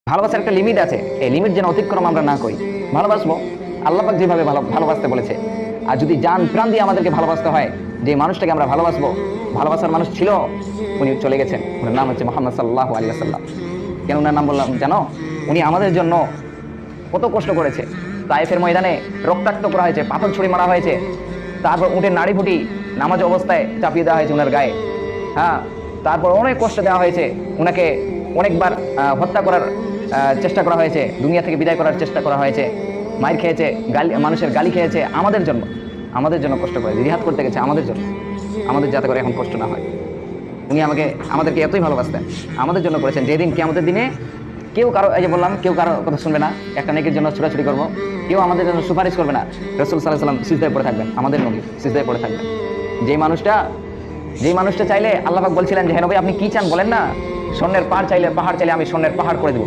ভালোবাসার একটা লিমিট আছে, এই লিমিট যেন অতিক্রম আমরা না করি। ভালোবাসবো আল্লাহ পাক যেভাবে ভালোবাসতে বলেছে। আর যদি জান প্রাণ দিয়ে আমাদেরকে ভালোবাসতে হয়, যে মানুষটাকে আমরা ভালোবাসবো, ভালোবাসার মানুষ ছিল, উনি চলে গেছেন। ওনার নাম হচ্ছে মুহাম্মদ সাল্লাল্লাহু আলাইহি ওয়াসাল্লাম। কেন ওনার নাম বললাম জানো? উনি আমাদের জন্য কত কষ্ট করেছে। তায়েফের ময়দানে রক্তাক্ত করা হয়েছে, পাথর ছুরি মারা হয়েছে, তারপর উটের নাড়ি ফুটি নামাজ অবস্থায় চাপিয়ে দেওয়া হয়েছে ওনার গায়ে। হ্যাঁ, তারপর অনেক কষ্ট দেওয়া হয়েছে ওনাকে, অনেকবার হত্যা করার চেষ্টা করা হয়েছে, দুনিয়া থেকে বিদায় করার চেষ্টা করা হয়েছে, মায়ের খেয়েছে, মানুষের গালি খেয়েছে আমাদের জন্য কষ্ট করে জিহাদ করতে গেছে আমাদের জন্য, আমাদের যাতে করে এখন কষ্ট না হয়। উনি আমাদেরকে এতই ভালোবাসতেন, আমাদের জন্য করেছেন। যেদিন কিয়ামতের দিনে কেউ কারো, এই যে বললাম, কেউ কারো কথা শুনবে না, একটা নেকির জন্য ছোটাছুটি করবো, কেউ আমাদের জন্য সুপারিশ করবে না। রাসূল সাল্লাল্লাহু আলাইহি ওয়াসাল্লাম সিজদায় পড়ে থাকবেন, আমাদের নবী সিজদায় পড়ে থাকবেন। যেই মানুষটা চাইলে, আল্লাহ পাক বলছিলেন যে হে নবী আপনি কি চান বলেন না, স্বর্ণের পাহাড় চাইলে আমি স্বর্ণের পাহাড় করে দেবো।